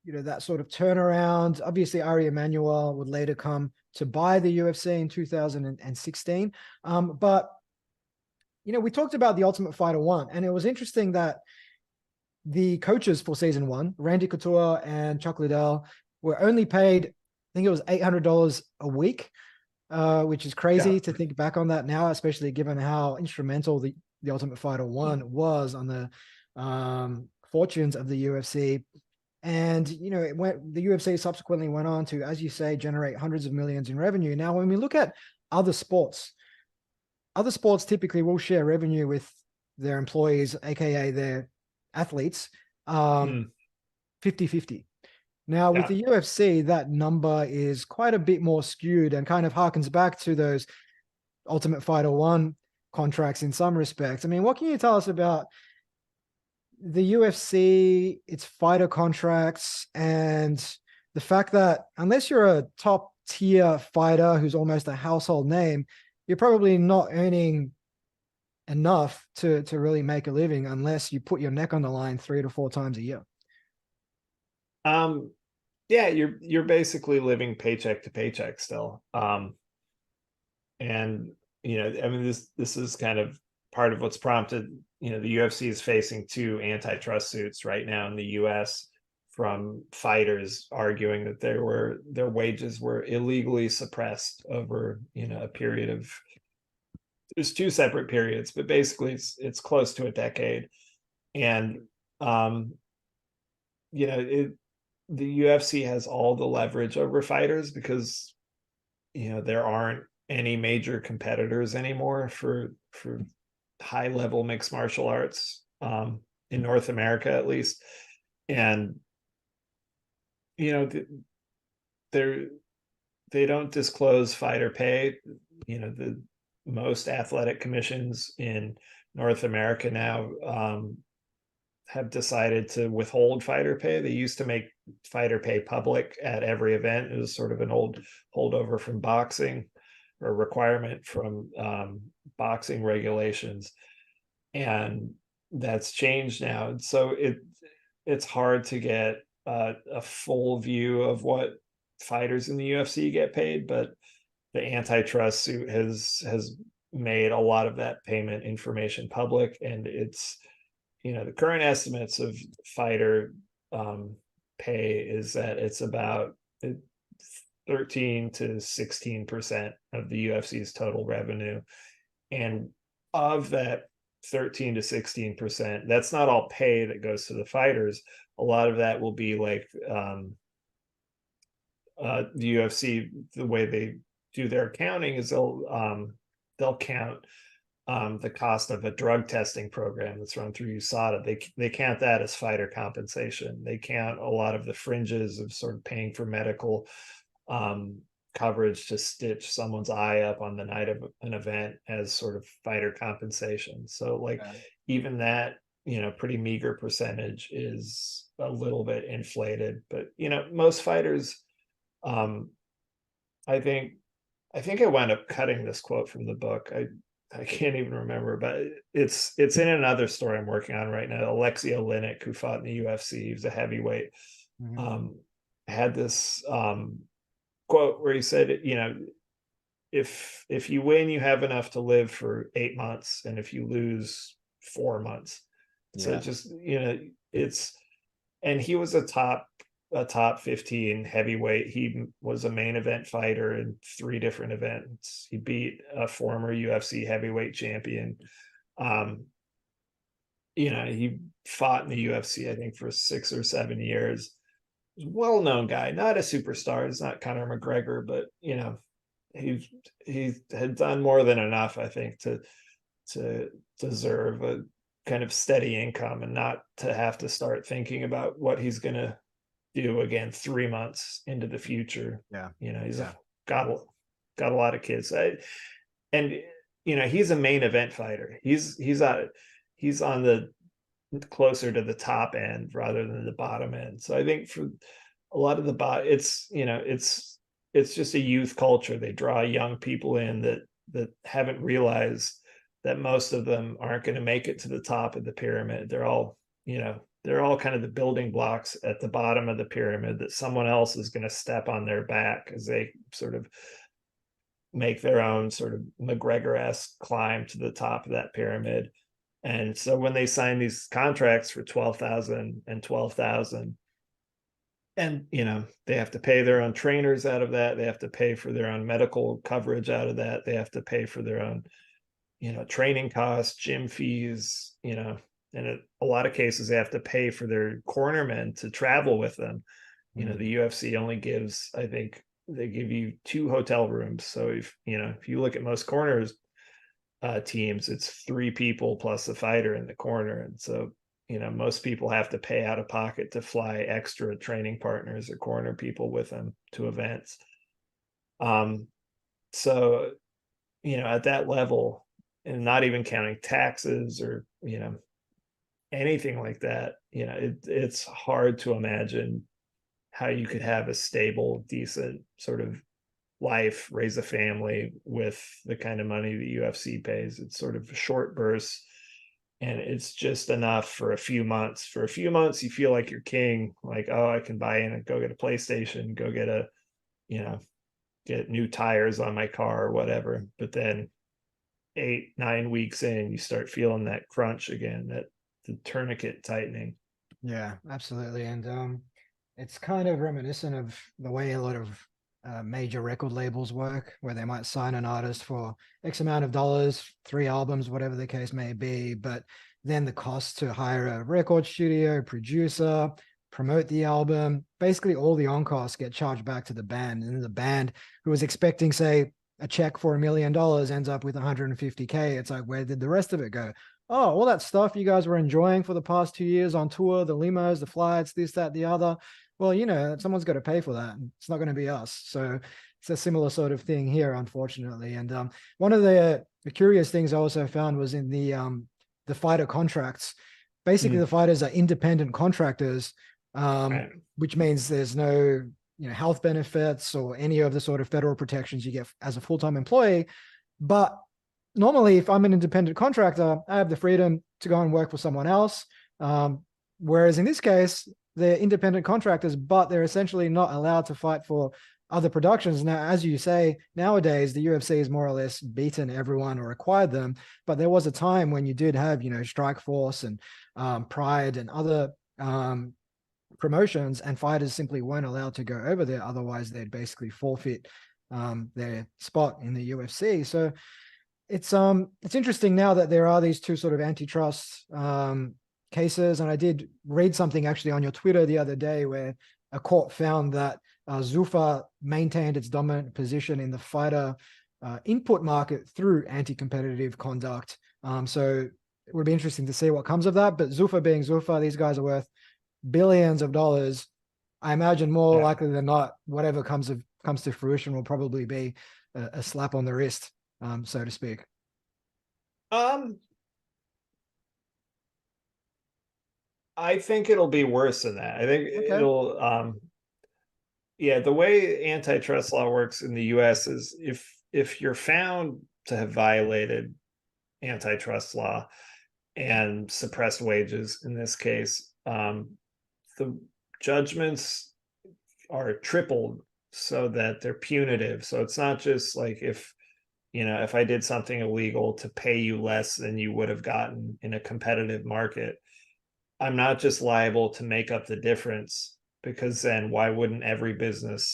that sort of turnaround. Obviously, Ari Emanuel would later come to buy the UFC in 2016. But we talked about the Ultimate Fighter 1, and it was interesting that the coaches for season 1, Randy Couture and Chuck Liddell, were only paid, I think it was $800 a week, which is crazy to think back on that now, especially given how instrumental the Ultimate Fighter 1 was on the fortunes of the UFC. And, the UFC subsequently went on to, as you say, generate hundreds of millions in revenue. Now, when we look at other sports typically will share revenue with their employees, aka their athletes, 50-50. Now, with the UFC, that number is quite a bit more skewed and kind of harkens back to those Ultimate Fighter 1 contracts in some respects. I mean, what can you tell us about the UFC, its fighter contracts, and the fact that unless you're a top tier fighter who's almost a household name, you're probably not earning enough to really make a living unless you put your neck on the line 3 to 4 times a year. Yeah, you're basically living paycheck to paycheck still. And I mean, this is kind of part of what's prompted, the UFC is facing 2 antitrust suits right now in the US from fighters arguing that their wages were illegally suppressed over, a period of, there's 2 separate periods, but basically it's close to a decade. And the UFC has all the leverage over fighters because there aren't any major competitors anymore for high level mixed martial arts in North America, at least. And they don't disclose fighter pay. The most athletic commissions in North America now have decided to withhold fighter pay. They used to make fighter pay public at every event. It was sort of an old holdover from boxing, or a requirement from boxing regulations, and that's changed now. And so it's hard to get a full view of what fighters in the UFC get paid, but the antitrust suit has made a lot of that payment information public, and it's the current estimates of fighter pay is that it's about 13 to 16% of the UFC's total revenue. And of that 13 to 16%, that's not all pay that goes to the fighters. A lot of that will be like the UFC, the way they do their accounting is they'll count the cost of a drug testing program that's run through USADA. They count that as fighter compensation. They count a lot of the fringes of sort of paying for medical coverage to stitch someone's eye up on the night of an event as sort of fighter compensation. So even that, pretty meager percentage is a little bit inflated. But most fighters, I think I wound up cutting this quote from the book. I can't even remember, but it's in another story I'm working on right now. Alexei Oleinik, who fought in the UFC, he was a heavyweight, had this quote where he said, if you win, you have enough to live for 8 months, and if you lose, 4 months. So just it's, and he was a top 15 heavyweight. He was a main event fighter in 3 different events. He beat a former UFC heavyweight champion. He fought in the UFC, I think, for 6 or 7 years. Well-known guy, not a superstar. It's not Conor McGregor, but he had done more than enough, I think, to deserve a kind of steady income and not to have to start thinking about what he's going to do again 3 months into the future. He's got a lot of kids, and he's a main event fighter. He's on the closer to the top end rather than the bottom end. So I think for a lot of it's just a youth culture. They draw young people in that haven't realized that most of them aren't going to make it to the top of the pyramid. They're all they're all kind of the building blocks at the bottom of the pyramid that someone else is going to step on their back as they sort of make their own sort of McGregor-esque climb to the top of that pyramid. And so when they sign these contracts for 12,000 and 12,000, and they have to pay their own trainers out of that, they have to pay for their own medical coverage out of that, they have to pay for their own training costs, gym fees, and in a lot of cases they have to pay for their cornermen to travel with them. The UFC only gives, I think they give you 2 hotel rooms. So if you look at most corners teams, it's 3 people plus a fighter in the corner. And so most people have to pay out of pocket to fly extra training partners or corner people with them to events. So at that level, and not even counting taxes or anything like that, it's hard to imagine how you could have a stable, decent sort of life, raise a family with the kind of money the UFC pays. It's sort of short bursts, and it's just enough for a few months. For a few months, you feel like you're king, like, oh, I can buy in and go get a PlayStation, go get get new tires on my car or whatever. But then 8-9 weeks in, you start feeling that crunch again, that the tourniquet tightening. Yeah, absolutely. And it's kind of reminiscent of the way a lot of major record labels work, where they might sign an artist for X amount of dollars, 3 albums, whatever the case may be, but then the cost to hire a record studio, producer, promote the album, basically all the on costs get charged back to the band. And the band who was expecting, say, a check for $1 million ends up with 150K. It's like, where did the rest of it go? Oh, all that stuff you guys were enjoying for the past 2 years on tour, the limos, the flights, this, that, the other. Well, someone's got to pay for that. It's not going to be us. So it's a similar sort of thing here, unfortunately. And one of the curious things I also found was in the fighter contracts. Basically, the fighters are independent contractors, Right. which means there's no health benefits or any of the sort of federal protections you get as a full-time employee. But normally, if I'm an independent contractor, I have the freedom to go and work for someone else. Whereas in this case, they're independent contractors, but they're essentially not allowed to fight for other productions. Now, as you say, nowadays, the UFC has more or less beaten everyone or acquired them. But there was a time when you did have, Strikeforce and Pride and other promotions, and fighters simply weren't allowed to go over there. Otherwise, they'd basically forfeit their spot in the UFC. So it's interesting now that there are these 2 sort of antitrust cases. And I did read something actually on your Twitter the other day where a court found that Zuffa maintained its dominant position in the fighter input market through anti-competitive conduct. So it would be interesting to see what comes of that. But Zuffa being Zuffa, these guys are worth billions of dollars. I imagine more likely than not, whatever comes to fruition will probably be a slap on the wrist, so to speak. I think it'll be worse than that. I think it'll the way antitrust law works in the US is if you're found to have violated antitrust law and suppressed wages in this case, the judgments are tripled so that they're punitive. So it's not just like if I did something illegal to pay you less than you would have gotten in a competitive market, I'm not just liable to make up the difference, because then why wouldn't every business